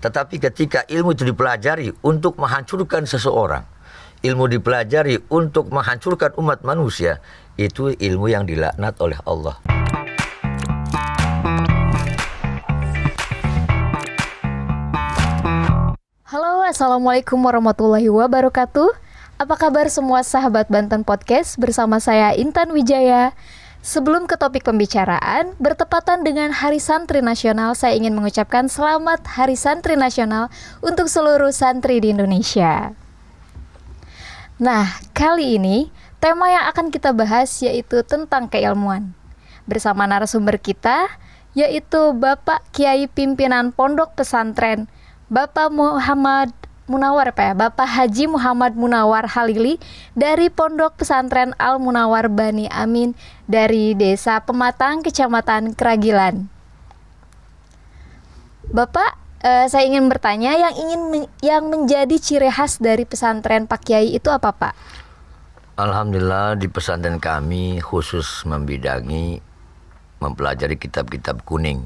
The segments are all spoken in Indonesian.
Tetapi ketika ilmu itu dipelajari untuk menghancurkan seseorang, ilmu dipelajari untuk menghancurkan umat manusia, itu ilmu yang dilaknat oleh Allah. Halo, Assalamualaikum warahmatullahi wabarakatuh. Apa kabar semua sahabat Banten Podcast? Bersama saya Intan Wijaya. Sebelum ke topik pembicaraan, bertepatan dengan Hari Santri Nasional, saya ingin mengucapkan selamat Hari Santri Nasional untuk seluruh santri di Indonesia. Nah, kali ini tema yang akan kita bahas yaitu tentang keilmuan. Bersama narasumber kita, yaitu Bapak Kiai Pimpinan Pondok Pesantren Bapak Bapak Haji Muhammad Munawar Halili dari Pondok Pesantren Al Munawar Bani Amin dari Desa Pematang, Kecamatan Keragilan. Bapak, saya ingin bertanya, yang menjadi ciri khas dari pesantren Pak Kiai itu apa, Pak? Alhamdulillah, di pesantren kami khusus membidangi mempelajari kitab-kitab kuning.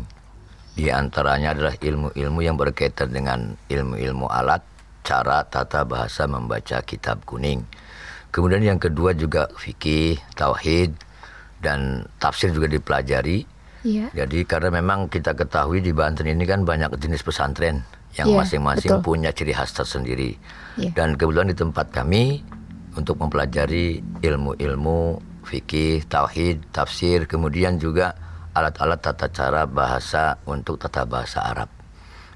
Di antaranya adalah ilmu-ilmu yang berkaitan dengan ilmu-ilmu alat, cara tata bahasa membaca kitab kuning. Kemudian yang kedua juga fikih, tauhid, dan tafsir juga dipelajari. Iya. Jadi karena memang kita ketahui di Banten ini kan banyak jenis pesantren yang masing-masing punya ciri khas tersendiri. Dan kebetulan di tempat kami untuk mempelajari ilmu-ilmu fikih, tauhid, tafsir, kemudian juga alat-alat tata cara bahasa untuk tata bahasa Arab.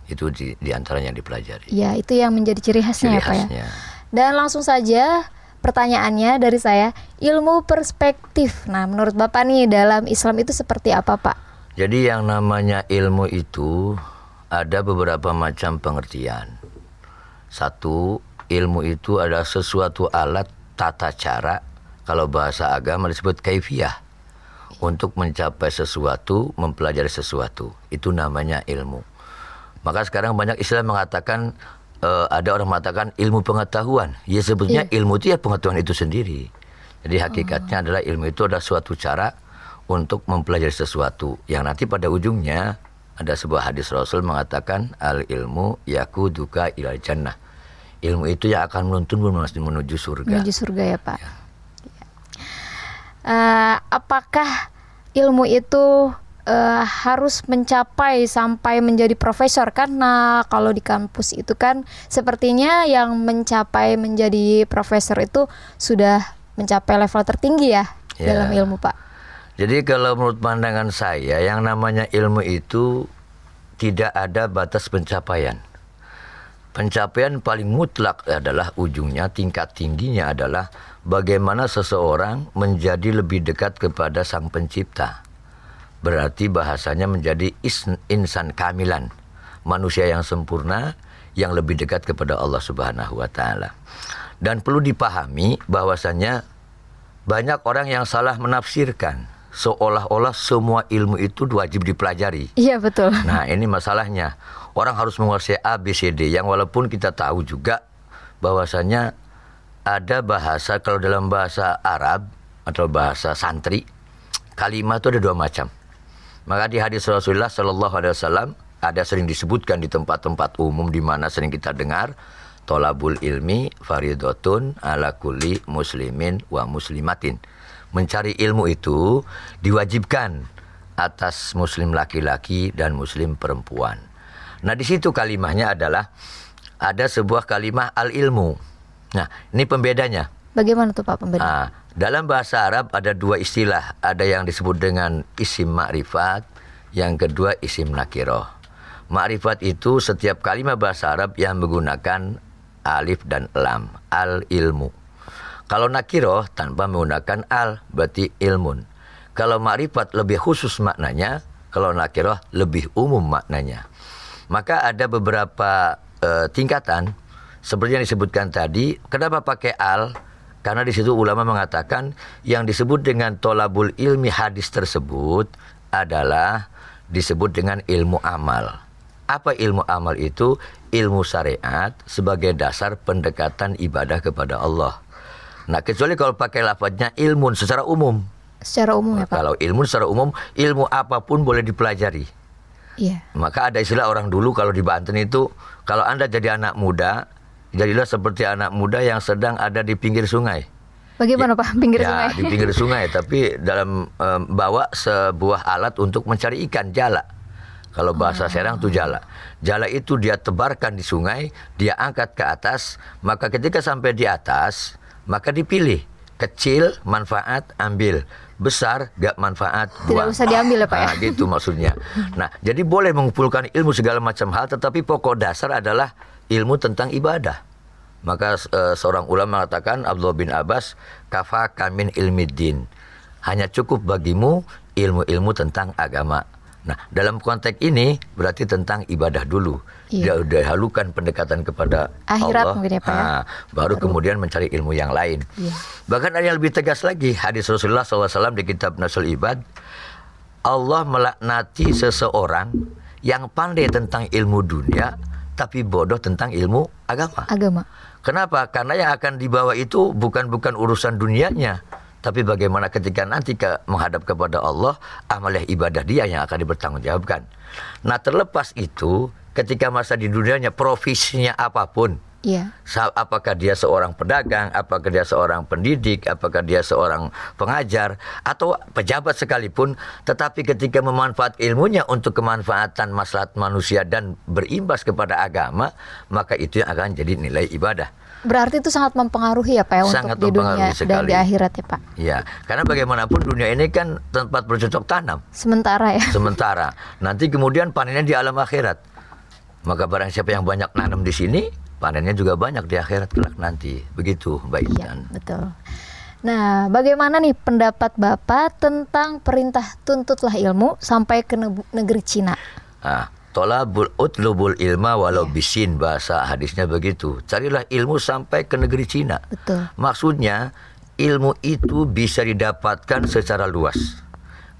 Itu di antaranya yang dipelajari. Ya, itu yang menjadi ciri khasnya, ya, Pak ya. Dan langsung saja pertanyaannya dari saya, ilmu perspektif. Nah, menurut Bapak nih, dalam Islam itu seperti apa, Pak? Jadi yang namanya ilmu itu ada beberapa macam pengertian. Satu, ilmu itu adalah sesuatu alat tata cara, kalau bahasa agama disebut kaifiyah, untuk mencapai sesuatu, mempelajari sesuatu. Itu namanya ilmu. Maka sekarang banyak istilah mengatakan, ada orang mengatakan ilmu pengetahuan. Ya sebetulnya ilmu itu ya pengetahuan itu sendiri. Jadi hakikatnya adalah ilmu itu adalah suatu cara untuk mempelajari sesuatu. Yang nanti pada ujungnya ada sebuah hadis Rasul mengatakan, al ilmu yakuduka ilal jannah. Ilmu itu yang akan menuntun menuju surga. Menuju surga ya, Pak. Ya. Apakah ilmu itu harus mencapai sampai menjadi profesor? Karena kalau di kampus itu kan sepertinya yang mencapai menjadi profesor itu sudah mencapai level tertinggi ya dalam ilmu, Pak. Jadi kalau menurut pandangan saya, yang namanya ilmu itu tidak ada batas pencapaian. Pencapaian paling mutlak adalah ujungnya, tingkat tingginya adalah bagaimana seseorang menjadi lebih dekat kepada Sang Pencipta. Berarti bahasanya menjadi insan kamilan, manusia yang sempurna, yang lebih dekat kepada Allah Subhanahu wa Ta'ala. Dan perlu dipahami bahwasanya banyak orang yang salah menafsirkan, seolah-olah semua ilmu itu wajib dipelajari. Iya, betul. Nah, ini masalahnya. Orang harus menguasai A, B, C, D, yang walaupun kita tahu juga bahwasanya ada bahasa, kalau dalam bahasa Arab atau bahasa santri, kalimat itu ada dua macam. Maka di hadis Rasulullah SAW ada sering disebutkan di tempat-tempat umum di mana sering kita dengar, tolabul ilmi faridotun ala kulli muslimin wa muslimatin. Mencari ilmu itu diwajibkan atas muslim laki-laki dan muslim perempuan. Nah, di situ kalimahnya adalah ada sebuah kalimah al-ilmu. Nah, ini pembedanya. Bagaimana tuh, Pak, pembedanya? Dalam bahasa Arab ada dua istilah. Ada yang disebut dengan isim ma'rifat, yang kedua isim nakiroh. Ma'rifat itu setiap kalimat bahasa Arab yang menggunakan alif dan lam, al-ilmu. Kalau nakiroh tanpa menggunakan al, berarti ilmun. Kalau ma'rifat lebih khusus maknanya, kalau nakiroh lebih umum maknanya. Maka ada beberapa tingkatan, seperti yang disebutkan tadi. Kenapa pakai al? Karena di situ ulama mengatakan yang disebut dengan tolabul ilmi hadis tersebut adalah disebut dengan ilmu amal. Apa ilmu amal itu? Ilmu syariat sebagai dasar pendekatan ibadah kepada Allah. Nah, kecuali kalau pakai lafadznya ilmun secara umum. Secara umum ya, Pak? Kalau ilmu secara umum, ilmu apapun boleh dipelajari. Iya. Maka ada istilah orang dulu kalau di Banten itu, kalau Anda jadi anak muda, jadilah seperti anak muda yang sedang ada di pinggir sungai. Bagaimana Pak, pinggir sungai? Di pinggir sungai, tapi dalam bawa sebuah alat untuk mencari ikan, jala. Kalau bahasa Serang itu jala. Jala itu dia tebarkan di sungai, dia angkat ke atas, maka ketika sampai di atas, maka dipilih. Kecil, manfaat, ambil. Besar, gak manfaat, buang. Tidak usah diambil ya Pak ya? Nah, gitu maksudnya. Nah, jadi boleh mengumpulkan ilmu segala macam hal, tetapi pokok dasar adalah ilmu tentang ibadah. Maka seorang ulama mengatakan, Abdullah bin Abbas, kafaka min ilmiddin. Hanya cukup bagimu ilmu-ilmu tentang agama. Nah, dalam konteks ini berarti tentang ibadah dulu. Dia dahulukan pendekatan kepada akhirat Allah, mungkin ya Pak ya? baru kemudian mencari ilmu yang lain. Bahkan ada yang lebih tegas lagi, hadis Rasulullah SAW di kitab Nasul Ibad, Allah melaknati seseorang yang pandai tentang ilmu dunia, tapi bodoh tentang ilmu agama. Kenapa? Karena yang akan dibawa itu bukan urusan dunianya, tapi bagaimana ketika nanti menghadap kepada Allah, amalia ibadah dia yang akan dipertanggungjawabkan. Nah, terlepas itu, ketika masa di dunianya profesinya apapun, apakah dia seorang pedagang, apakah dia seorang pendidik, apakah dia seorang pengajar, atau pejabat sekalipun, tetapi ketika memanfaat ilmunya untuk kemanfaatan maslahat manusia dan berimbas kepada agama, maka itu yang akan jadi nilai ibadah. Berarti itu sangat mempengaruhi ya Pak ya, sangat untuk di dunia dan di akhirat ya Pak. Ya, karena bagaimanapun dunia ini kan tempat bercocok tanam. Sementara ya. Sementara. Nanti kemudian panennya di alam akhirat. Maka barang siapa yang banyak nanam di sini, panennya juga banyak di akhirat kelak nanti. Begitu, Mbak Intan. Iya, betul. Nah, bagaimana nih pendapat Bapak tentang perintah tuntutlah ilmu sampai ke negeri Cina? Tolabul utlubul ilma walau bisin, bahasa hadisnya begitu. Carilah ilmu sampai ke negeri Cina. Betul. Maksudnya ilmu itu bisa didapatkan secara luas.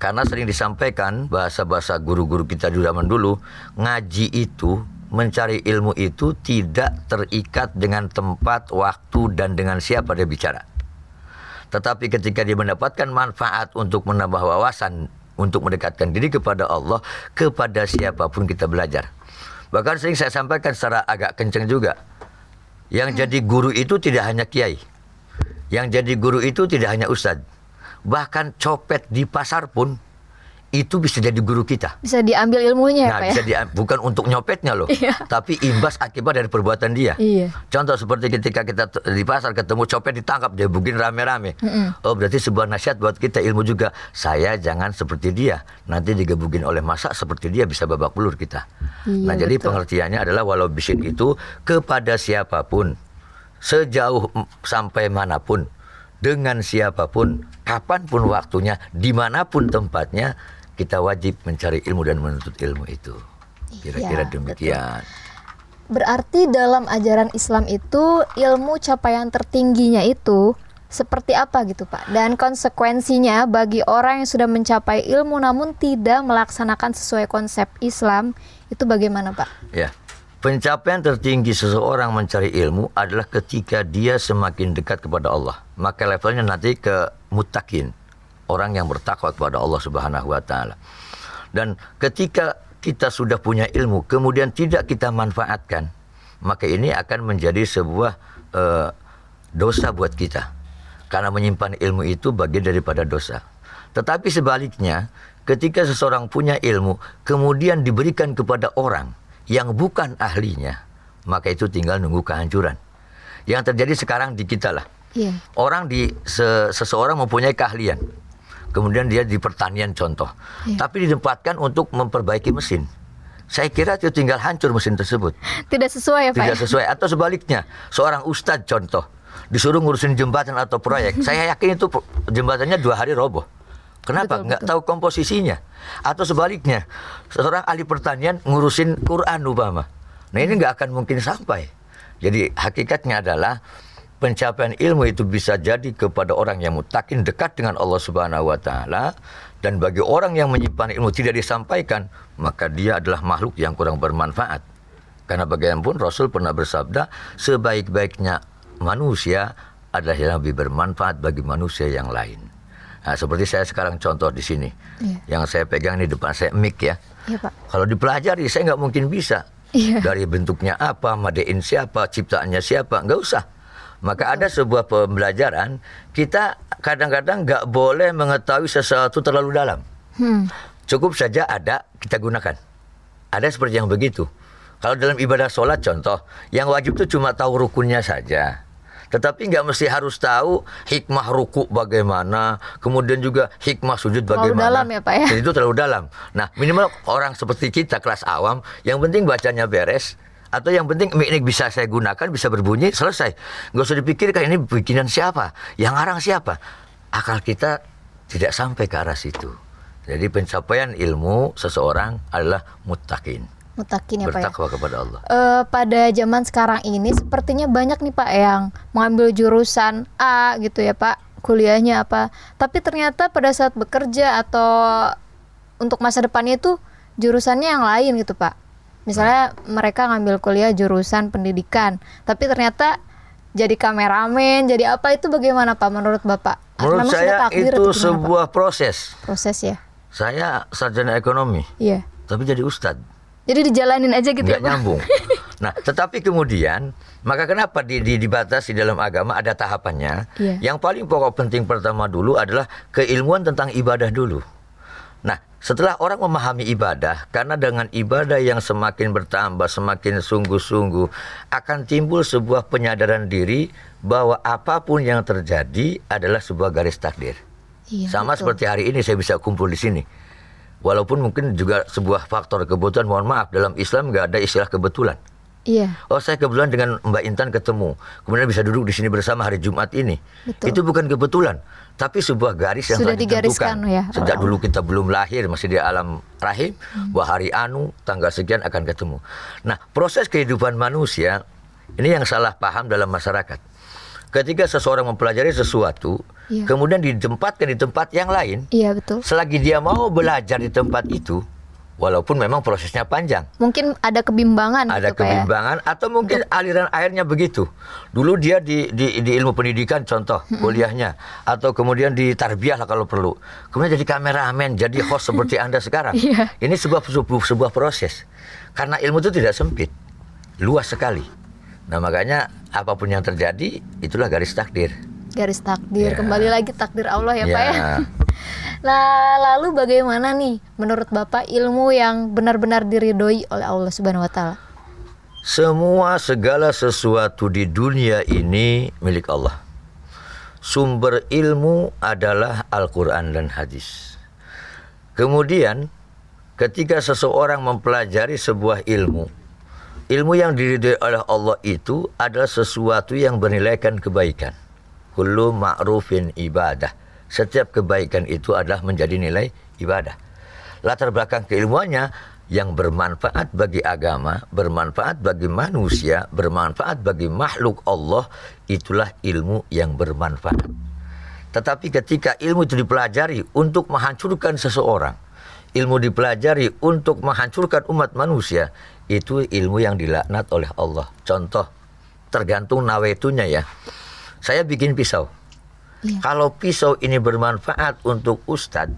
Karena sering disampaikan bahasa-bahasa guru-guru kita di zaman dulu, ngaji itu, mencari ilmu itu tidak terikat dengan tempat, waktu, dan dengan siapa dia bicara. Tetapi ketika dia mendapatkan manfaat untuk menambah wawasan, untuk mendekatkan diri kepada Allah, kepada siapapun kita belajar. Bahkan sering saya sampaikan secara agak kencang juga, yang jadi guru itu tidak hanya kiai, yang jadi guru itu tidak hanya ustadz, bahkan copet di pasar pun itu bisa jadi guru kita. Bisa diambil ilmunya ya Pak bisa bukan untuk nyopetnya loh, tapi imbas akibat dari perbuatan dia. Contoh seperti ketika kita di pasar ketemu copet ditangkap, dia bikin rame-rame. Oh, berarti sebuah nasihat buat kita, ilmu juga. Saya jangan seperti dia, nanti digebukin oleh masa seperti dia, bisa babak belur kita. Nah, jadi pengertiannya adalah walau bisin itu kepada siapapun, sejauh sampai manapun, dengan siapapun, kapanpun waktunya, dimanapun tempatnya, kita wajib mencari ilmu dan menuntut ilmu itu. Kira-kira demikian. Berarti dalam ajaran Islam itu ilmu capaian tertingginya itu seperti apa gitu Pak? Dan konsekuensinya bagi orang yang sudah mencapai ilmu namun tidak melaksanakan sesuai konsep Islam, itu bagaimana Pak? Ya, pencapaian tertinggi seseorang mencari ilmu adalah ketika dia semakin dekat kepada Allah. Maka levelnya nanti ke muttaqin, orang yang bertakwa kepada Allah Subhanahu wa taala. Dan ketika kita sudah punya ilmu kemudian tidak kita manfaatkan, maka ini akan menjadi sebuah dosa buat kita. Karena menyimpan ilmu itu bagian daripada dosa. Tetapi sebaliknya, ketika seseorang punya ilmu kemudian diberikan kepada orang yang bukan ahlinya, maka itu tinggal nunggu kehancuran. Yang terjadi sekarang di kita lah. Orang seseorang mempunyai keahlian, kemudian dia di pertanian contoh, tapi ditempatkan untuk memperbaiki mesin. Saya kira itu tinggal hancur mesin tersebut. Tidak sesuai ya Pak? Tidak sesuai. Atau sebaliknya, seorang ustadz contoh, disuruh ngurusin jembatan atau proyek, saya yakin itu jembatannya 2 hari roboh. Kenapa? Nggak tahu komposisinya. Atau sebaliknya, seorang ahli pertanian ngurusin Quran umpama. Nah, ini nggak akan mungkin sampai. Jadi hakikatnya adalah pencapaian ilmu itu bisa jadi kepada orang yang muttaqin, dekat dengan Allah Subhanahu wa taala, dan bagi orang yang menyimpan ilmu tidak disampaikan, maka dia adalah makhluk yang kurang bermanfaat. Karena bagaimanapun Rasul pernah bersabda, sebaik-baiknya manusia adalah yang lebih bermanfaat bagi manusia yang lain. Nah, seperti saya sekarang contoh di sini, yang saya pegang di depan saya mic ya. Iya, Pak. Kalau dipelajari saya nggak mungkin bisa. Iya. Dari bentuknya apa, madein siapa, ciptaannya siapa, nggak usah. Maka ada sebuah pembelajaran, kita kadang-kadang nggak boleh mengetahui sesuatu terlalu dalam. Cukup saja ada, kita gunakan. Ada seperti yang begitu. Kalau dalam ibadah sholat contoh, yang wajib itu cuma tahu rukunnya saja. Tetapi nggak mesti harus tahu hikmah ruku bagaimana, kemudian juga hikmah sujud bagaimana. Terlalu dalam ya Pak ya? Jadi itu terlalu dalam. Nah minimal orang seperti kita kelas awam, yang penting bacanya beres, atau yang penting mic bisa saya gunakan, bisa berbunyi, selesai. Nggak usah dipikirkan ini bikinan siapa, yang ngarang siapa. Akal kita tidak sampai ke arah situ. Jadi pencapaian ilmu seseorang adalah muttaqin. Mutakin ya Pak ya. Bertakwa kepada Allah. Pada zaman sekarang ini sepertinya banyak nih Pak yang mengambil jurusan A gitu ya Pak, kuliahnya apa, tapi ternyata pada saat bekerja atau untuk masa depannya itu jurusannya yang lain gitu Pak. Misalnya mereka ngambil kuliah jurusan pendidikan, tapi ternyata jadi kameramen, jadi apa, itu bagaimana Pak menurut Bapak? Menurut Memang saya takdir itu atau gimana, sebuah Pak? proses. Proses ya. Saya sarjana ekonomi, Iya. tapi jadi ustadz. Jadi dijalanin aja gitu Nggak ya Pak? nyambung. Nah, tetapi kemudian, maka kenapa dibatasi dalam agama ada tahapannya? Iya. Yang paling pokok penting pertama dulu adalah keilmuan tentang ibadah dulu. Nah, setelah orang memahami ibadah, karena dengan ibadah yang semakin bertambah, semakin sungguh-sungguh, akan timbul sebuah penyadaran diri bahwa apapun yang terjadi adalah sebuah garis takdir. Iya, Sama betul. seperti hari ini saya bisa kumpul di sini. Walaupun mungkin juga sebuah faktor kebetulan, mohon maaf, dalam Islam nggak ada istilah kebetulan. Iya. Oh, saya kebetulan dengan Mbak Intan ketemu, kemudian bisa duduk di sini bersama hari Jumat ini. Betul. Itu bukan kebetulan, tapi sebuah garis yang Sudah telah digariskan ditentukan. ya, Sejak oleh dulu kita belum lahir, masih di alam rahim, bahwa hari anu, tanggal sekian akan ketemu. Nah, proses kehidupan manusia, ini yang salah paham dalam masyarakat. Ketika seseorang mempelajari sesuatu, Iya. kemudian ditempatkan di tempat yang lain, Iya betul. selagi dia mau belajar di tempat itu, walaupun memang prosesnya panjang, Mungkin ada kebimbangan ada gitu Pak ya. kebimbangan atau mungkin aliran airnya begitu. Dulu dia di ilmu pendidikan contoh kuliahnya, atau kemudian di tarbiyah lah kalau perlu. Kemudian jadi kameramen, jadi host seperti Anda sekarang. Iya. Ini sebuah proses. Karena ilmu itu tidak sempit, luas sekali. Nah makanya apapun yang terjadi itulah garis takdir. Garis takdir, Ya. kembali lagi takdir Allah ya Ya. Pak ya. Nah, lalu bagaimana nih menurut Bapak ilmu yang benar-benar diridhoi oleh Allah Subhanahu wa taala? Semua segala sesuatu di dunia ini milik Allah. Sumber ilmu adalah Al-Quran dan hadis. Kemudian ketika seseorang mempelajari sebuah ilmu yang diridhoi oleh Allah itu adalah sesuatu yang bernilaikan kebaikan. Kullu ma'rufin ibadah. Setiap kebaikan itu adalah menjadi nilai ibadah. Latar belakang keilmuannya yang bermanfaat bagi agama, bermanfaat bagi manusia, bermanfaat bagi makhluk Allah, itulah ilmu yang bermanfaat. Tetapi ketika ilmu itu dipelajari untuk menghancurkan seseorang, ilmu dipelajari untuk menghancurkan umat manusia, itu ilmu yang dilaknat oleh Allah. Contoh, tergantung nawetunya ya. Saya bikin pisau. Iya. Kalau pisau ini bermanfaat untuk ustadz,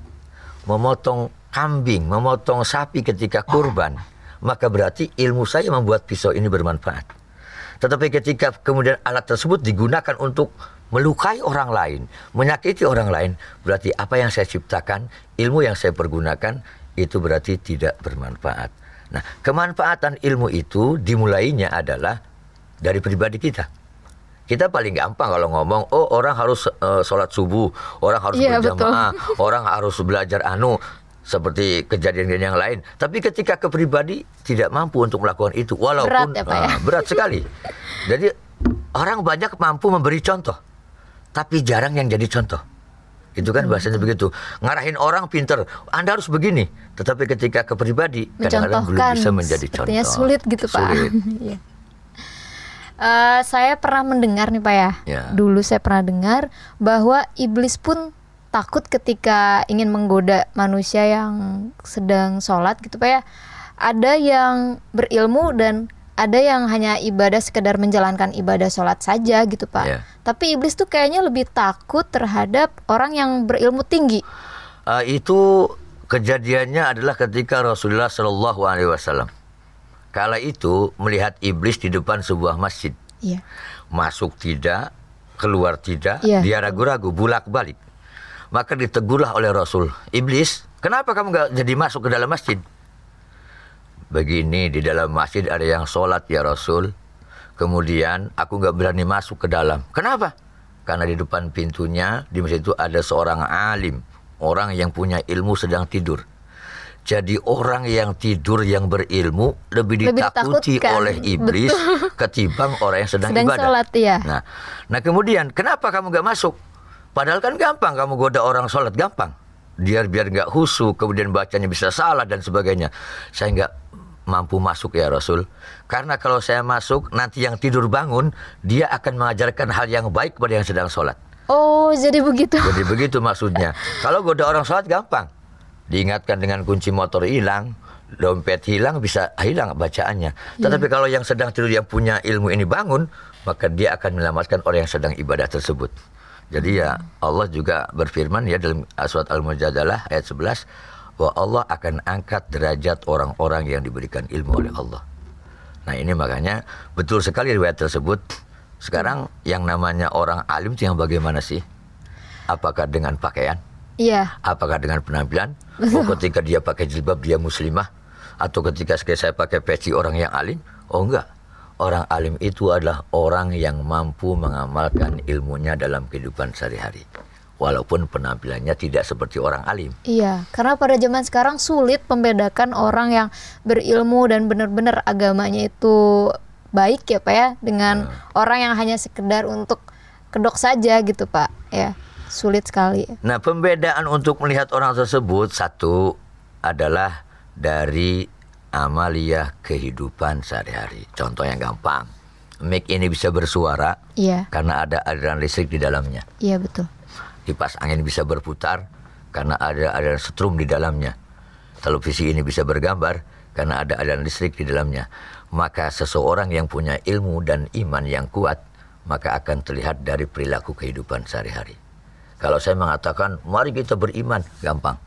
memotong kambing, memotong sapi ketika kurban, maka berarti ilmu saya membuat pisau ini bermanfaat. Tetapi ketika kemudian alat tersebut digunakan untuk melukai orang lain, menyakiti orang lain, berarti apa yang saya ciptakan, ilmu yang saya pergunakan, itu berarti tidak bermanfaat. Nah, kemanfaatan ilmu itu dimulainya adalah dari pribadi kita. Kita paling gampang kalau ngomong, oh orang harus sholat subuh, orang harus berjamaah, orang harus belajar seperti kejadian yang lain. Tapi ketika ke pribadi tidak mampu untuk melakukan itu, walaupun berat, ya, Pak, ya? Berat sekali. Jadi orang banyak mampu memberi contoh, tapi jarang yang jadi contoh. Itu kan bahasanya begitu. Ngarahin orang pinter, Anda harus begini. Tetapi ketika ke pribadi, kadang-kadang belum bisa menjadi contoh. Sepertinya sulit gitu Pak. Sulit. Iya. Saya pernah mendengar nih Pak ya. Dulu saya pernah dengar bahwa iblis pun takut ketika ingin menggoda manusia yang sedang sholat gitu Pak ya. Ada yang berilmu dan ada yang hanya ibadah sekedar menjalankan ibadah sholat saja gitu Pak. Tapi iblis tuh kayaknya lebih takut terhadap orang yang berilmu tinggi. Itu kejadiannya adalah ketika Rasulullah Shallallahu Alaihi Wasallam kala itu melihat iblis di depan sebuah masjid. Iya. Masuk tidak, keluar tidak, Iya. dia ragu-ragu, bulak-balik. Maka ditegurlah oleh Rasul, iblis, kenapa kamu gak jadi masuk ke dalam masjid? Begini, di dalam masjid ada yang sholat ya Rasul. Kemudian aku gak berani masuk ke dalam. Kenapa? Karena di depan pintunya di masjid itu ada seorang alim, orang yang punya ilmu sedang tidur. Jadi orang yang tidur yang berilmu lebih ditakuti ditakutkan oleh iblis ketimbang orang yang sedang ibadah. Sholat, ya. Nah kemudian kenapa kamu gak masuk? Padahal kan gampang kamu goda orang sholat, gampang. Biar gak khusyuk, kemudian bacanya bisa salah dan sebagainya. Saya gak mampu masuk ya Rasul. Karena kalau saya masuk, nanti yang tidur bangun, dia akan mengajarkan hal yang baik kepada yang sedang sholat. Oh, jadi begitu. Jadi begitu maksudnya. Kalau goda orang sholat gampang. Diingatkan dengan kunci motor hilang, dompet hilang, bisa hilang bacaannya. Tetapi kalau yang sedang tidur yang punya ilmu ini bangun, maka dia akan menyelamatkan orang yang sedang ibadah tersebut. Jadi ya Allah juga berfirman ya dalam surat Al-Mujadalah ayat 11, bahwa Allah akan angkat derajat orang-orang yang diberikan ilmu oleh Allah. Nah ini makanya betul sekali riwayat tersebut. Sekarang yang namanya orang alim itu yang bagaimana sih? Apakah dengan pakaian? Iya. Apakah dengan penampilan? Oh ketika dia pakai jilbab dia muslimah? Atau ketika saya pakai peci orang yang alim? Oh enggak. Orang alim itu adalah orang yang mampu mengamalkan ilmunya dalam kehidupan sehari-hari. Walaupun penampilannya tidak seperti orang alim. Iya, karena pada zaman sekarang sulit membedakan orang yang berilmu dan benar-benar agamanya itu baik ya Pak ya, dengan orang yang hanya sekedar untuk kedok saja gitu Pak ya. Sulit sekali. Nah pembedaan untuk melihat orang tersebut, satu adalah dari amalia kehidupan sehari-hari. Contoh yang gampang, mic ini bisa bersuara karena ada aliran listrik di dalamnya. Iya betul. Kipas angin bisa berputar karena ada aliran setrum di dalamnya. Televisi ini bisa bergambar karena ada aliran listrik di dalamnya. Maka seseorang yang punya ilmu dan iman yang kuat, maka akan terlihat dari perilaku kehidupan sehari-hari. Kalau saya mengatakan mari kita beriman, gampang.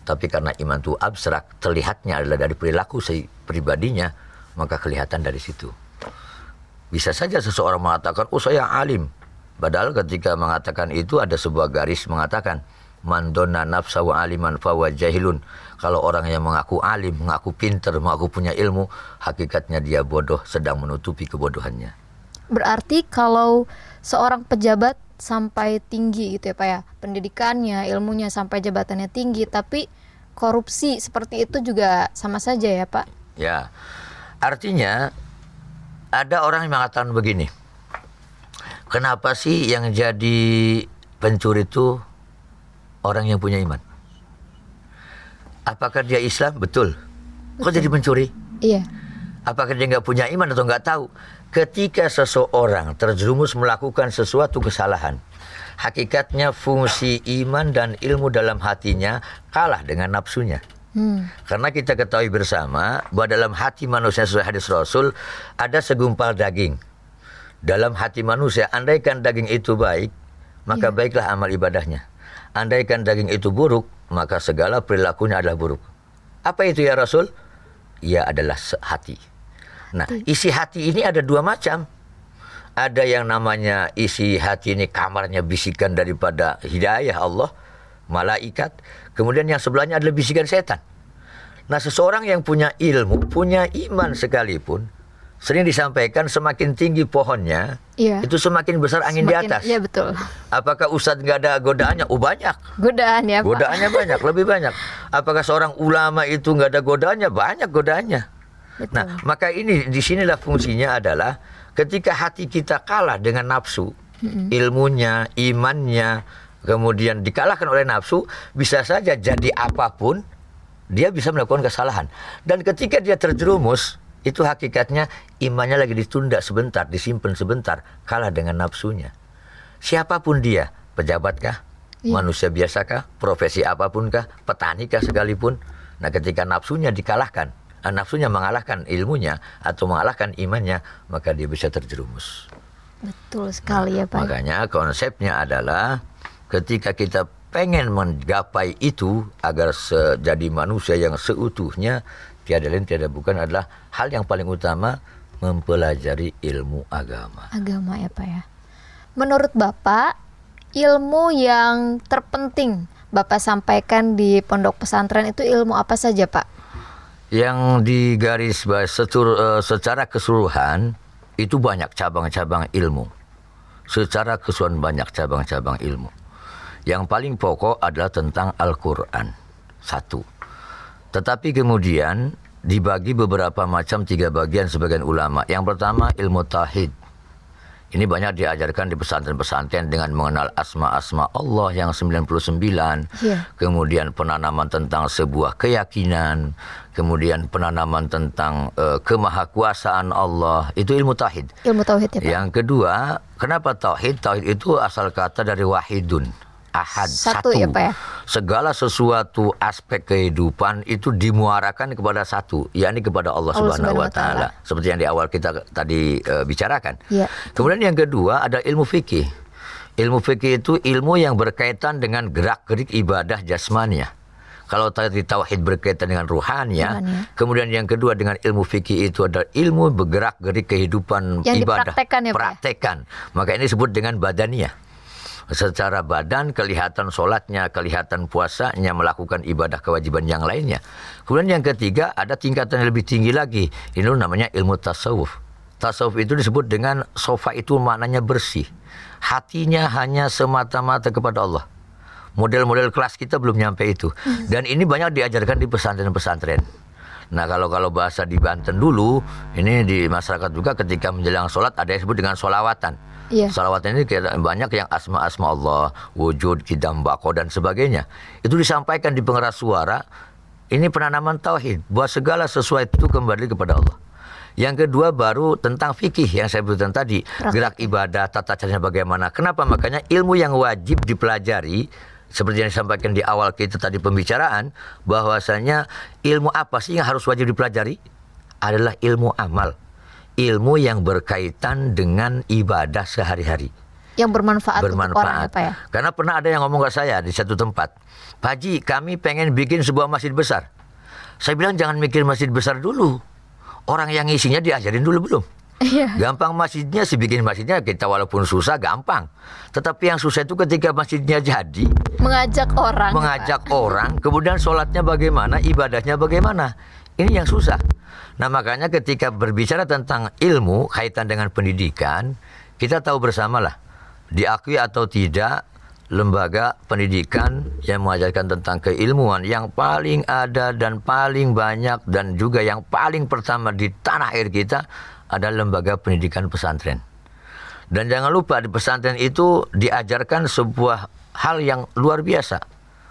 Tapi karena iman itu abstrak, terlihatnya adalah dari perilaku pribadinya, maka kelihatan dari situ. Bisa saja seseorang mengatakan, oh saya alim. Padahal ketika mengatakan itu ada sebuah garis mengatakan, man donna nafsa wa aliman fawa jahilun. Kalau orang yang mengaku alim, mengaku pinter, mengaku punya ilmu, hakikatnya dia bodoh, sedang menutupi kebodohannya. Berarti kalau seorang pejabat sampai tinggi gitu ya Pak ya, pendidikannya, ilmunya sampai jabatannya tinggi, tapi korupsi seperti itu juga sama saja ya Pak? Ya, artinya ada orang yang mengatakan begini, kenapa sih yang jadi pencuri itu orang yang punya iman? Apakah dia Islam? Betul. Kok jadi pencuri? Iya. Apakah dia nggak punya iman atau nggak tahu? Ketika seseorang terjerumus melakukan sesuatu kesalahan, hakikatnya fungsi iman dan ilmu dalam hatinya kalah dengan nafsunya. Karena kita ketahui bersama bahwa dalam hati manusia sesuai hadis Rasul ada segumpal daging. Dalam hati manusia, andaikan daging itu baik, maka baiklah amal ibadahnya. Andaikan daging itu buruk, maka segala perilakunya adalah buruk. Apa itu ya Rasul? Ia adalah hati. Nah, isi hati ini ada dua macam. Ada yang namanya isi hati ini kamarnya bisikan daripada hidayah Allah, malaikat. Kemudian yang sebelahnya adalah bisikan setan. Nah, seseorang yang punya ilmu, punya iman sekalipun, sering disampaikan semakin tinggi pohonnya, itu semakin besar angin di atas. Iya betul. Apakah Ustadz nggak ada godaannya? Oh banyak. Godaannya Pak. Godaannya banyak, lebih banyak. Apakah seorang ulama itu nggak ada godaannya? Banyak godaannya. Betul. Nah, maka ini disinilah fungsinya adalah ketika hati kita kalah dengan nafsu, ilmunya, imannya, kemudian dikalahkan oleh nafsu, bisa saja jadi apapun, dia bisa melakukan kesalahan. Dan ketika dia terjerumus, itu hakikatnya imannya lagi ditunda sebentar, disimpan sebentar, kalah dengan nafsunya. Siapapun dia, pejabatkah, manusia biasakah, profesi apapunkah, petanikah sekalipun. Nah, ketika nafsunya dikalahkan, nafsunya mengalahkan ilmunya atau mengalahkan imannya, maka dia bisa terjerumus. Betul sekali ya Pak. Makanya konsepnya adalah ketika kita pengen menggapai itu agar jadi manusia yang seutuhnya, tiada lain tiada bukan adalah hal yang paling utama mempelajari ilmu agama. Agama ya Pak ya. Menurut Bapak, ilmu yang terpenting Bapak sampaikan di pondok pesantren itu ilmu apa saja Pak? Yang digaris secara keseluruhan itu banyak cabang-cabang ilmu. Secara keseluruhan banyak cabang-cabang ilmu. Yang paling pokok adalah tentang Al-Quran. Satu. Tetapi kemudian dibagi beberapa macam 3 bagian sebagian ulama. Yang pertama ilmu tauhid. Ini banyak diajarkan di pesantren-pesantren dengan mengenal asma-asma Allah yang 99. Kemudian penanaman tentang sebuah keyakinan. Kemudian penanaman tentang kemahakuasaan Allah. Itu ilmu tauhid. Ilmu tauhid ya Pak. Yang kedua, kenapa tauhid? Tauhid itu asal kata dari wahidun. Ahad, satu. Ya Pak ya? Segala sesuatu aspek kehidupan itu dimuarakan kepada satu, yakni kepada Allah Subhanahu wa taala. Seperti yang di awal kita tadi bicarakan. Ya. Kemudian yang kedua ada ilmu fikih. Ilmu fikih itu ilmu yang berkaitan dengan gerak-gerik ibadah jasmania. Kalau tadi tauhid berkaitan dengan ruhania, kemudian yang kedua dengan ilmu fikih itu ada ilmu bergerak-gerik kehidupan yang ibadah. Ya, praktekan. Maka ini disebut dengan badaniyah. Secara badan kelihatan sholatnya, kelihatan puasanya, melakukan ibadah kewajiban yang lainnya. Kemudian yang ketiga ada tingkatan yang lebih tinggi lagi. Ini namanya ilmu tasawuf. Tasawuf itu disebut dengan sofa itu maknanya bersih. Hatinya hanya semata-mata kepada Allah. Model-model kelas kita belum nyampe itu. Dan ini banyak diajarkan di pesantren-pesantren. Nah kalau bahasa di Banten dulu, ini di masyarakat juga ketika menjelang sholat ada yang disebut dengan sholawatan. Sholawatan ini banyak yang asma-asma Allah, wujud, kidam, bako dan sebagainya. Itu disampaikan di pengeras suara. Ini penanaman tauhid bahwa segala sesuatu itu kembali kepada Allah. Yang kedua baru tentang fikih yang saya sebutkan tadi, gerak ibadah, tata caranya bagaimana. Kenapa? Makanya ilmu yang wajib dipelajari seperti yang disampaikan di awal kita tadi pembicaraan, bahwasanya ilmu apa sih yang harus wajib dipelajari? Adalah ilmu amal. Ilmu yang berkaitan dengan ibadah sehari-hari. Yang bermanfaat untuk orang apa ya? Karena pernah ada yang ngomong ke saya di satu tempat, Pak Haji, kami pengen bikin sebuah masjid besar. Saya bilang jangan mikir masjid besar dulu. Orang yang isinya diajarin dulu belum? Gampang masjidnya sih, bikin masjidnya kita walaupun susah gampang. Tetapi yang susah itu ketika masjidnya jadi. Mengajak orang, kemudian sholatnya bagaimana, ibadahnya bagaimana. Ini yang susah. Nah makanya ketika berbicara tentang ilmu kaitan dengan pendidikan, kita tahu bersamalah, diakui atau tidak, lembaga pendidikan yang mengajarkan tentang keilmuan yang paling ada dan paling banyak dan juga yang paling pertama di tanah air kita adalah lembaga pendidikan pesantren. Dan jangan lupa di pesantren itu diajarkan sebuah hal yang luar biasa.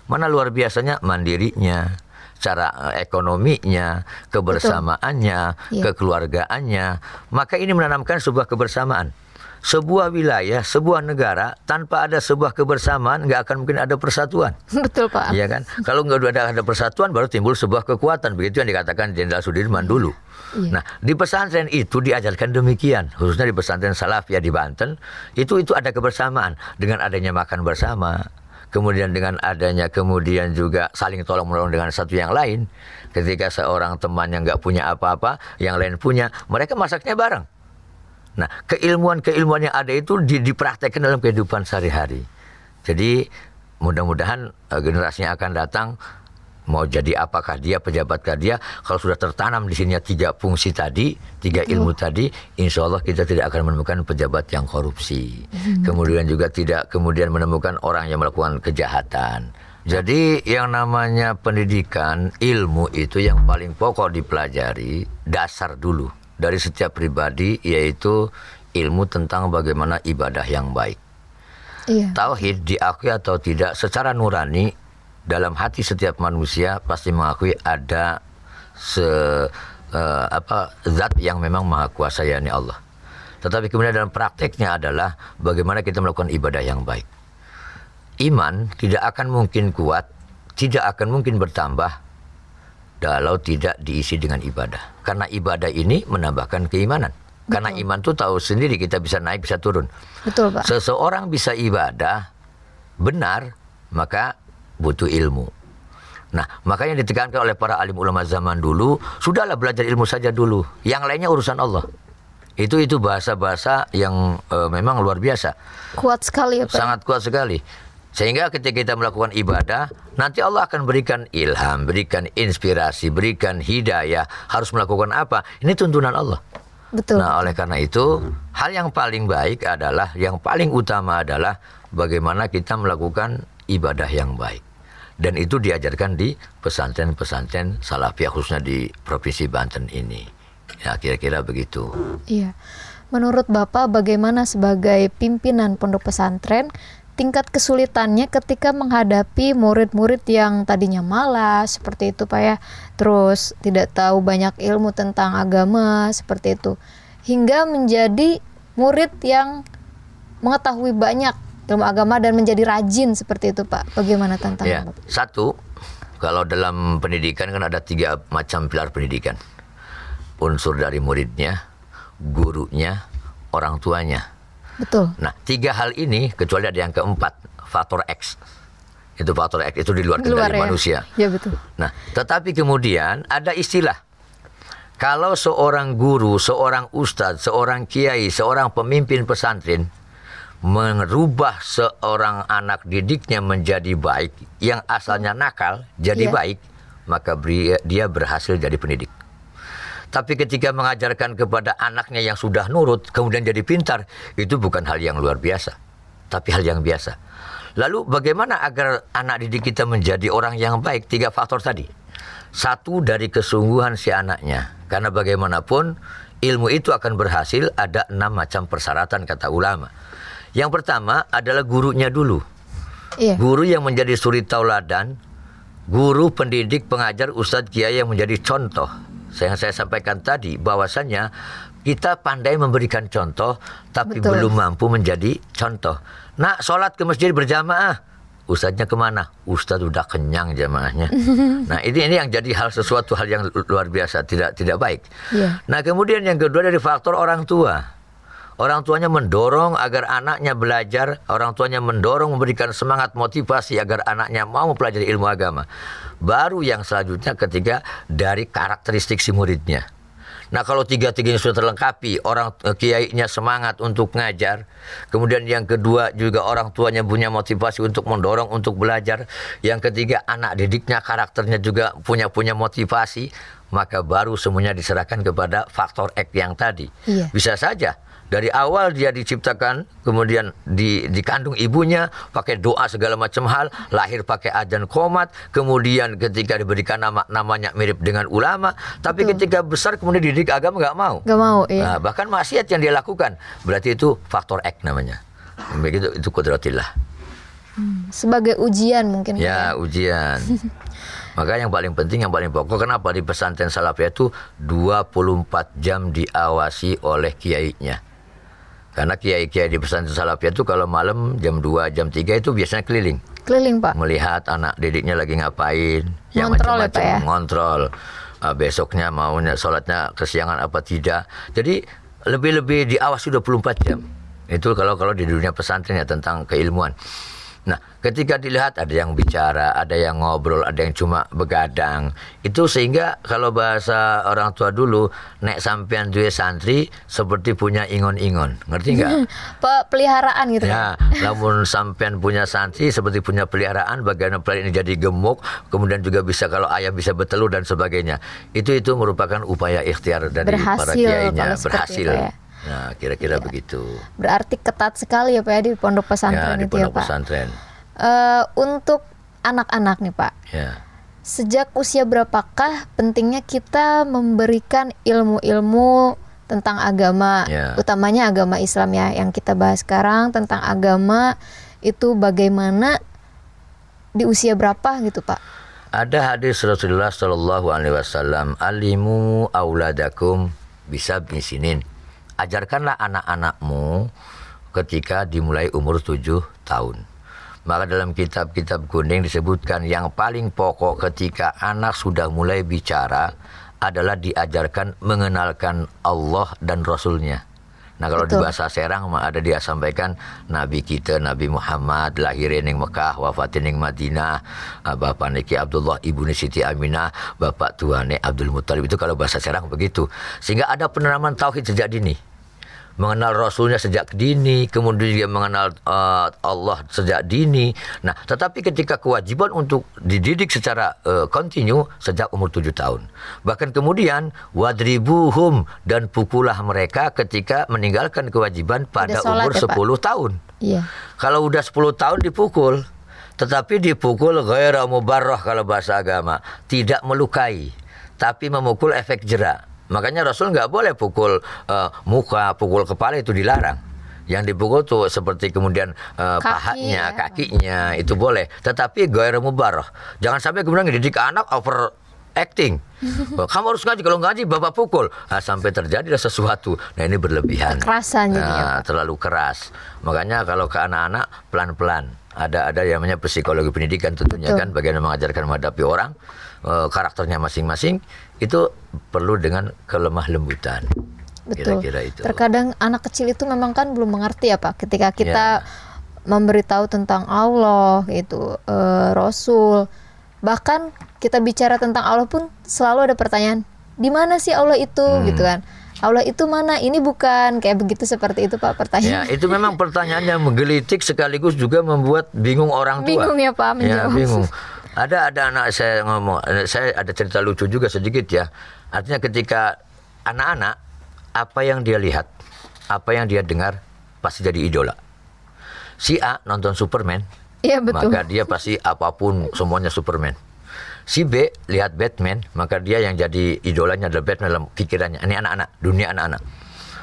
Mana luar biasanya? Mandirinya, cara ekonominya, kebersamaannya, kekeluargaannya. Maka ini menanamkan sebuah kebersamaan. Sebuah wilayah, sebuah negara tanpa ada sebuah kebersamaan nggak akan mungkin ada persatuan. Betul Pak. Iya kan? Kalau nggak ada persatuan baru timbul sebuah kekuatan. Begitu yang dikatakan Jenderal Sudirman dulu. Nah di pesantren itu diajarkan demikian, khususnya di pesantren Salafiyah di Banten itu ada kebersamaan dengan adanya makan bersama. Kemudian dengan adanya kemudian juga saling tolong menolong dengan satu yang lain. Ketika seorang teman yang nggak punya apa-apa, yang lain punya, mereka masaknya bareng. Nah, keilmuan-keilmuan yang ada itu dipraktekkan dalam kehidupan sehari-hari. Jadi mudah-mudahan generasi yang akan datang, mau jadi apakah dia, pejabatkah dia, kalau sudah tertanam di sini 3 fungsi tadi, 3 ilmu tadi, insya Allah kita tidak akan menemukan pejabat yang korupsi. Kemudian juga tidak kemudian menemukan orang yang melakukan kejahatan. Jadi yang namanya pendidikan, ilmu itu yang paling pokok dipelajari, dasar dulu dari setiap pribadi, yaitu ilmu tentang bagaimana ibadah yang baik. Tauhid diakui atau tidak secara nurani dalam hati setiap manusia pasti mengakui ada zat yang memang maha kuasa, yakni Allah. Tetapi kemudian dalam prakteknya adalah bagaimana kita melakukan ibadah yang baik. Iman tidak akan mungkin kuat, tidak akan mungkin bertambah kalau tidak diisi dengan ibadah. Karena ibadah ini menambahkan keimanan. Karena iman tuh tahu sendiri, kita bisa naik bisa turun. Betul, Pak. Seseorang bisa ibadah benar, maka butuh ilmu. Nah, makanya ditekankan oleh para alim ulama zaman dulu, sudahlah belajar ilmu saja dulu. Yang lainnya urusan Allah. Itu bahasa-bahasa yang memang luar biasa. Kuat sekali ya, Pak. Sangat kuat sekali. Sehingga ketika kita melakukan ibadah, nanti Allah akan berikan ilham, berikan inspirasi, berikan hidayah. Harus melakukan apa? Ini tuntunan Allah. Betul. Nah, oleh karena itu, hal yang paling baik adalah, yang paling utama adalah bagaimana kita melakukan ibadah yang baik. Dan itu diajarkan di pesantren-pesantren Salafiyah, khususnya di Provinsi Banten ini. Ya, kira-kira begitu. Iya. Menurut Bapak, bagaimana sebagai pimpinan pondok pesantren tingkat kesulitannya ketika menghadapi murid-murid yang tadinya malas seperti itu, Pak ya, terus tidak tahu banyak ilmu tentang agama seperti itu, hingga menjadi murid yang mengetahui banyak ilmu agama dan menjadi rajin seperti itu, Pak? Bagaimana tantangan Ya, Bapak? satu, kalau dalam pendidikan kan ada 3 macam pilar pendidikan. Unsur dari muridnya, gurunya, orang tuanya. Betul. Nah, 3 hal ini, kecuali ada yang keempat, faktor X. Itu faktor X, itu di luar kendali manusia. Ya, betul. Nah, tetapi kemudian ada istilah. Kalau seorang guru, seorang ustadz, seorang kiai, seorang pemimpin pesantren merubah seorang anak didiknya menjadi baik, yang asalnya nakal jadi baik, maka dia berhasil jadi pendidik. Tapi ketika mengajarkan kepada anaknya yang sudah nurut, kemudian jadi pintar, itu bukan hal yang luar biasa, tapi hal yang biasa. Lalu bagaimana agar anak didik kita menjadi orang yang baik? 3 faktor tadi. Satu, dari kesungguhan si anaknya. Karena bagaimanapun ilmu itu akan berhasil, ada 6 macam persyaratan kata ulama. Yang pertama adalah gurunya dulu. Iya. Guru yang menjadi suri tauladan, guru, pendidik, pengajar, ustadz, kiai yang menjadi contoh. Yang saya sampaikan tadi, bahwasannya kita pandai memberikan contoh, tapi belum mampu menjadi contoh. Nah, sholat ke masjid berjamaah, ustadznya kemana? Ustadz udah kenyang jamaahnya. Nah, ini yang jadi sesuatu hal yang luar biasa, tidak baik. Yeah. Nah, kemudian yang kedua dari faktor orang tua. Orang tuanya mendorong agar anaknya belajar, orang tuanya mendorong, memberikan semangat, motivasi agar anaknya mau mempelajari ilmu agama. Baru yang selanjutnya ketika dari karakteristik si muridnya. Nah, kalau 3-tiganya sudah terlengkapi, orang kiainya semangat untuk ngajar, kemudian yang kedua juga orang tuanya punya motivasi untuk mendorong untuk belajar, yang ketiga anak didiknya karakternya juga punya motivasi, maka baru semuanya diserahkan kepada faktor X yang tadi. Iya. Bisa saja dari awal dia diciptakan, kemudian dikandung ibunya, pakai doa segala macam hal, lahir pakai adzan qomat, kemudian ketika diberikan namanya mirip dengan ulama, tapi ketika besar kemudian dididik agama nggak mau. Nggak mau, iya. Nah, bahkan maksiat yang dia lakukan, berarti itu faktor X namanya. Begitu, itu qudratillah. Sebagai ujian mungkin. Ya, ujian. Maka yang paling penting, yang paling pokok, kenapa di pesantren Salafiyah itu 24 jam diawasi oleh kiainya. Karena kiai-kiai di pesantren Salafiyah itu kalau malam jam 2, jam 3 itu biasanya keliling. Keliling, Pak. Melihat anak didiknya lagi ngapain, yang Ngontrol ya, macam-macam, Pak, ya? ngontrol. Besoknya maunya sholatnya kesiangan apa tidak. Jadi lebih-lebih diawasi 24 jam. Itu kalau di dunia pesantren ya, tentang keilmuan. Nah, ketika dilihat ada yang bicara, ada yang ngobrol, ada yang cuma begadang. Itu sehingga kalau bahasa orang tua dulu, nek sampean duwe santri seperti punya ingon-ingon. Ngerti nggak? Peliharaan gitu ya. Namun sampean punya santri seperti punya peliharaan, bagaimana peliharaan ini jadi gemuk, kemudian juga bisa kalau ayam bisa bertelur dan sebagainya. Itu merupakan upaya ikhtiar dari para kiainya, berhasil. Nah, kira-kira begitu. Berarti ketat sekali ya, Pak, ya, di pondok pesantren ya, di itu ya, pondok Pak. Pesantren. Untuk anak-anak nih, Pak. Ya. Sejak usia berapakah pentingnya kita memberikan ilmu-ilmu tentang agama, utamanya agama Islam ya, yang kita bahas sekarang tentang agama itu bagaimana di usia berapa gitu, Pak? Ada hadis Rasulullah Shallallahu Alaihi Wasallam, alimu auladakum bisa bisinin. Ajarkanlah anak-anakmu ketika dimulai umur 7 tahun. Maka dalam kitab-kitab kuning disebutkan yang paling pokok ketika anak sudah mulai bicara adalah diajarkan mengenalkan Allah dan Rasulnya. Nah kalau di bahasa Serang ada dia sampaikan Nabi kita Nabi Muhammad lahirin ning Mekah wafatin ning Madinah, bapak niki Abdullah ibu ni Siti Aminah, bapak tuane Abdul Muthalib. Itu kalau bahasa Serang begitu. Sehingga ada peneraman tauhid sejak dini. Mengenal Rasulnya sejak dini, kemudian juga mengenal Allah sejak dini. Nah, tetapi ketika kewajiban untuk dididik secara kontinu sejak umur 7 tahun. Bahkan kemudian wadribuhum dan pukulah mereka ketika meninggalkan kewajiban pada umur 10 tahun. Iya. Kalau udah 10 tahun dipukul, tetapi dipukul ghaira mubarrah kalau bahasa agama, tidak melukai, tapi memukul efek jera. Makanya Rasul nggak boleh pukul muka, pukul kepala, itu dilarang. Yang dipukul tuh seperti kemudian pahanya, kakinya itu boleh. Tetapi ghair mubarrah. Jangan sampai kemudian dididik anak over acting. Kamu harus ngaji, kalau ngaji bapak pukul. Sampai terjadi sesuatu. Nah ini berlebihan. Kekerasan ya, terlalu keras. Makanya kalau ke anak-anak pelan-pelan. Ada yang namanya psikologi pendidikan tentunya. Betul. Kan bagaimana mengajarkan menghadapi orang, karakternya masing-masing itu perlu dengan kelemah lembutan. Betul. Kira-kira itu. Terkadang anak kecil itu memang kan belum mengerti ya Pak. Ketika kita memberitahu tentang Allah itu Rasul, bahkan kita bicara tentang Allah pun selalu ada pertanyaan, di mana sih Allah itu gitu kan? Allah itu mana? Ini bukan, kayak begitu, seperti itu Pak pertanyaan. Ya, itu memang pertanyaan yang menggelitik sekaligus juga membuat bingung orang tua. Bingung ya Pak menjawab. Ya, bingung. Ada anak saya ngomong, saya ada cerita lucu juga sedikit ya. Artinya ketika anak-anak, apa yang dia lihat, apa yang dia dengar pasti jadi idola. Si A nonton Superman, iya, betul. maka dia pasti apapun semuanya Superman. Si B lihat Batman, maka dia yang jadi idolanya adalah Batman dalam pikirannya. Ini anak-anak, dunia anak-anak.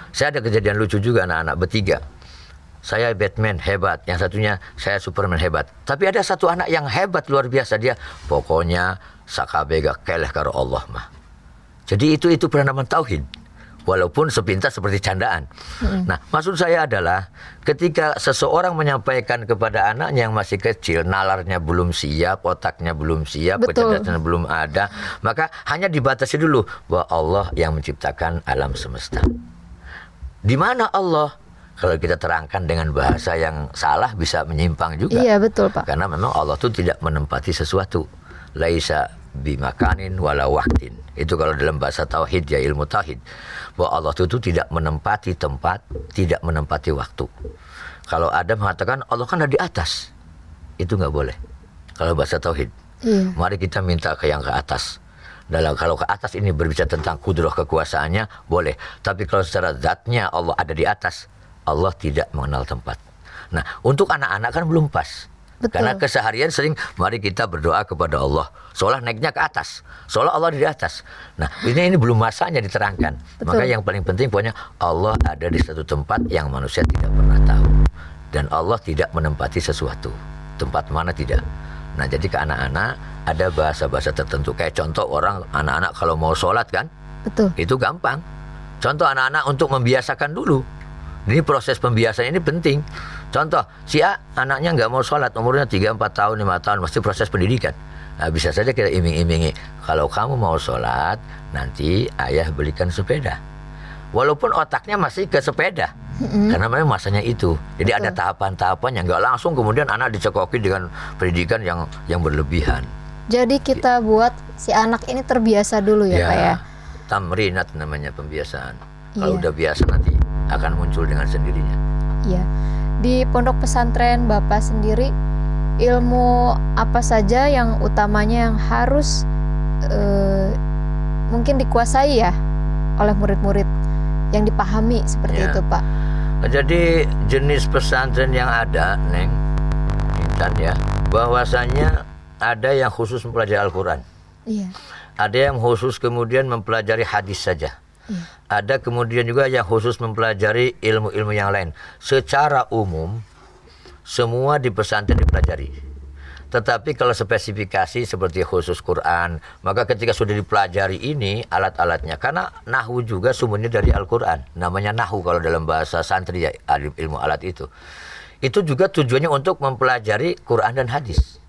Saya ada kejadian lucu juga, anak-anak bertiga. Saya Batman hebat, yang satunya saya Superman hebat. Tapi ada satu anak yang hebat luar biasa, dia pokoknya sakabega keleh karo Allah mah. Jadi itu penanaman tauhid. Walaupun sepintas seperti candaan. Nah, maksud saya adalah ketika seseorang menyampaikan kepada anaknya yang masih kecil, nalarnya belum siap, otaknya belum siap, kecerdasannya belum ada, maka hanya dibatasi dulu bahwa Allah yang menciptakan alam semesta. Di mana Allah? Kalau kita terangkan dengan bahasa yang salah bisa menyimpang juga. Iya, betul Pak. Karena memang Allah itu tidak menempati sesuatu. Laisa bimakanin wala waktin. Itu kalau dalam bahasa tauhid ya, ilmu tauhid, bahwa Allah itu tidak menempati tempat, tidak menempati waktu. Kalau Adam mengatakan Allah kan ada di atas, itu nggak boleh. Kalau bahasa tauhid, mari kita minta ke yang ke atas. Kalau ke atas ini berbicara tentang kudrah kekuasaannya boleh. Tapi kalau secara zatnya Allah ada di atas, Allah tidak mengenal tempat. Nah, untuk anak-anak kan belum pas. Betul. Karena keseharian sering mari kita berdoa kepada Allah, seolah naiknya ke atas, seolah Allah di atas. Nah, ini belum masanya diterangkan. Betul. Maka yang paling penting pokoknya Allah ada di satu tempat yang manusia tidak pernah tahu, dan Allah tidak menempati sesuatu. Tempat mana tidak. Nah, jadi ke anak-anak ada bahasa-bahasa tertentu. Kayak contoh orang anak-anak kalau mau sholat kan, betul, itu gampang. Contoh anak-anak untuk membiasakan dulu. Ini proses pembiasaan ini penting. Contoh, si A anaknya nggak mau sholat, umurnya 3, 4 tahun, 5 tahun, mesti proses pendidikan. Nah, bisa saja kita iming-imingi, kalau kamu mau sholat, nanti ayah belikan sepeda. Walaupun otaknya masih ke sepeda, karena memang masanya itu. Jadi ada tahapan-tahapan yang nggak langsung kemudian anak dicekoki dengan pendidikan yang berlebihan. Jadi kita buat si anak ini terbiasa dulu ya Pak ya? Tamrinat namanya pembiasaan. Kalau udah biasa nanti akan muncul dengan sendirinya. Iya. Di pondok pesantren Bapak sendiri, ilmu apa saja yang utamanya yang harus mungkin dikuasai ya oleh murid-murid, yang dipahami seperti itu Pak? Jadi jenis pesantren yang ada, Neng Intan ya, bahwasanya ada yang khusus mempelajari Al-Quran. Iya. Ada yang khusus kemudian mempelajari hadis saja. Ada kemudian juga yang khusus mempelajari ilmu-ilmu yang lain. Secara umum semua di pesantren dipelajari. Tetapi kalau spesifikasi seperti khusus Quran, maka ketika sudah dipelajari ini alat-alatnya, karena nahwu juga sumbernya dari Al-Quran. Namanya nahwu kalau dalam bahasa santri ya, ilmu alat itu. Itu juga tujuannya untuk mempelajari Quran dan hadis.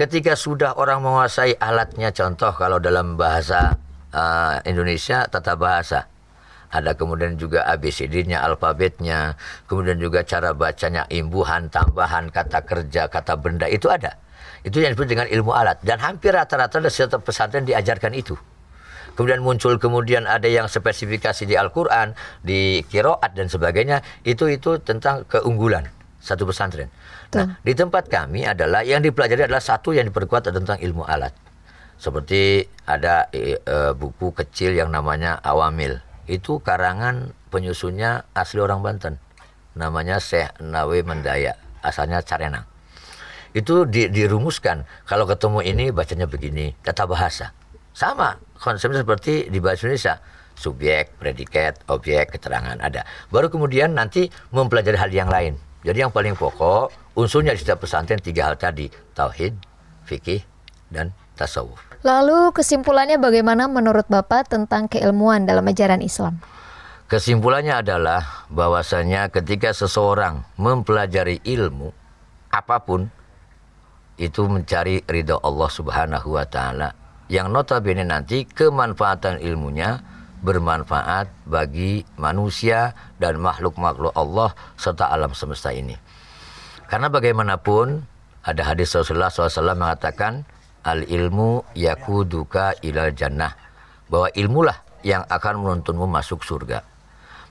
Ketika sudah orang menguasai alatnya, contoh kalau dalam bahasa Indonesia tata bahasa. Ada kemudian juga ABCD-nya, alfabetnya, kemudian juga cara bacanya, imbuhan, tambahan, kata kerja, kata benda, itu ada. Itu yang disebut dengan ilmu alat. Dan hampir rata-rata setiap pesantren diajarkan itu. Kemudian muncul ada yang spesifikasi di Al-Quran, di qiraat dan sebagainya, itu tentang keunggulan satu pesantren. Nah, di tempat kami adalah yang dipelajari adalah satu yang diperkuat tentang ilmu alat. Seperti ada buku kecil yang namanya Awamil. Itu karangan penyusunnya asli orang Banten. Namanya Syekh Nawe Mendaya, asalnya Carenang. Itu dirumuskan, kalau ketemu ini bacanya begini, tata bahasa. Sama konsepnya seperti di bahasa Indonesia. Subjek, predikat, objek, keterangan ada. Baru kemudian nanti mempelajari hal yang lain. Jadi yang paling pokok, unsurnya di setiap pesantren 3 hal tadi. Tauhid, fikih, dan tasawuf. Lalu kesimpulannya bagaimana menurut Bapak tentang keilmuan dalam ajaran Islam? Kesimpulannya adalah bahwasanya ketika seseorang mempelajari ilmu apapun, itu mencari ridha Allah Subhanahu wa Ta'ala, yang notabene nanti kemanfaatan ilmunya bermanfaat bagi manusia dan makhluk-makhluk Allah serta alam semesta ini. Karena bagaimanapun ada hadis Rasulullah SAW mengatakan, al-ilmu yakuduka ilal jannah, bahwa ilmulah yang akan menuntunmu masuk surga.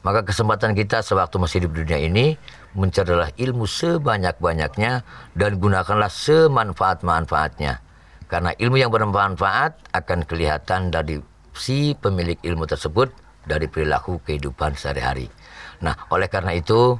Maka kesempatan kita sewaktu masih di dunia ini mencarilah ilmu sebanyak-banyaknya dan gunakanlah semanfaat-manfaatnya. Karena ilmu yang bermanfaat akan kelihatan dari si pemilik ilmu tersebut dari perilaku kehidupan sehari-hari. Nah, oleh karena itu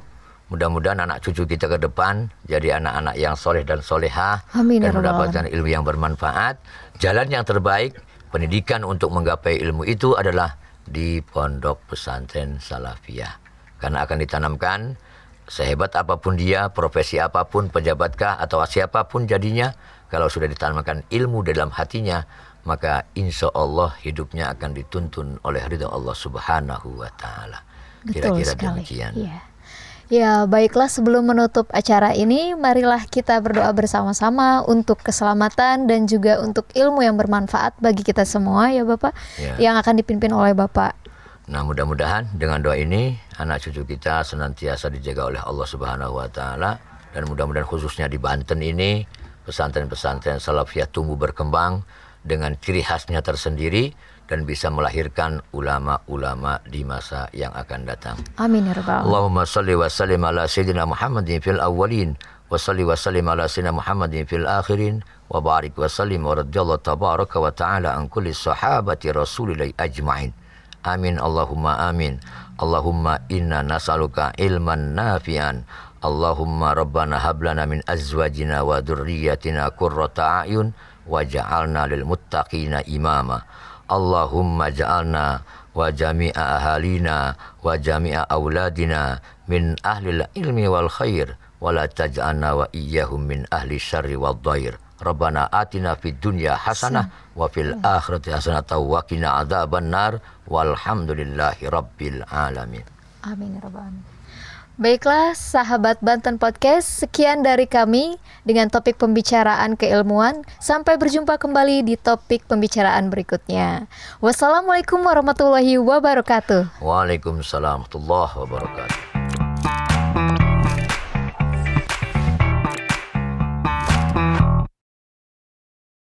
mudah-mudahan anak cucu kita ke depan jadi anak-anak yang soleh dan solehah. Amin, dan mendapatkan ilmu yang bermanfaat. Jalan yang terbaik pendidikan untuk menggapai ilmu itu adalah di pondok pesantren salafiyah. Karena akan ditanamkan sehebat apapun dia, profesi apapun, pejabatkah atau siapapun jadinya, kalau sudah ditanamkan ilmu dalam hatinya, maka insya Allah hidupnya akan dituntun oleh ridha Allah Subhanahu wa Ta'ala. Kira-kira demikian. Iya. Ya, baiklah, sebelum menutup acara ini, marilah kita berdoa bersama-sama untuk keselamatan dan juga untuk ilmu yang bermanfaat bagi kita semua ya Bapak, yang akan dipimpin oleh Bapak. Nah, mudah-mudahan dengan doa ini anak cucu kita senantiasa dijaga oleh Allah Subhanahu wa Ta'ala, dan mudah-mudahan khususnya di Banten ini pesantren-pesantren salafiyah tumbuh berkembang dengan ciri khasnya tersendiri dan bisa melahirkan ulama-ulama di masa yang akan datang. Amin ya rabbal alamin. Allahumma salli wa sallim ala sayyidina Muhammadin fil awwalin wa salli wa sallim ala sayyidina Muhammadin fil akhirin wa barik wa sallim wa radhiyallahu tabaraka wa ta'ala an kulli sahabati rasulillahi ajma'in. Amin Allahumma amin. Allahumma inna nas'aluka ilman nafi'an. Allahumma rabbana hab lana min azwajina wa dhurriyyatina qurrata a'yun waj'alna lil muttaqina imama. Allahumma ja'alna wa jami'a ahalina wa jami'a auladina min ahlil ilmi wal khair wa la taj'alna wa iyyahum min ahli syarri wad dhair. Rabbana atina fid dunya hasanah wa fil akhirati hasanah wa qina adzabannar walhamdulillahi rabbil alamin. Amin ya rabbal alamin. Baiklah sahabat Banten Podcast, sekian dari kami dengan topik pembicaraan keilmuan. Sampai berjumpa kembali di topik pembicaraan berikutnya. Wassalamualaikum warahmatullahi wabarakatuh. Waalaikumsalam warahmatullahi wabarakatuh.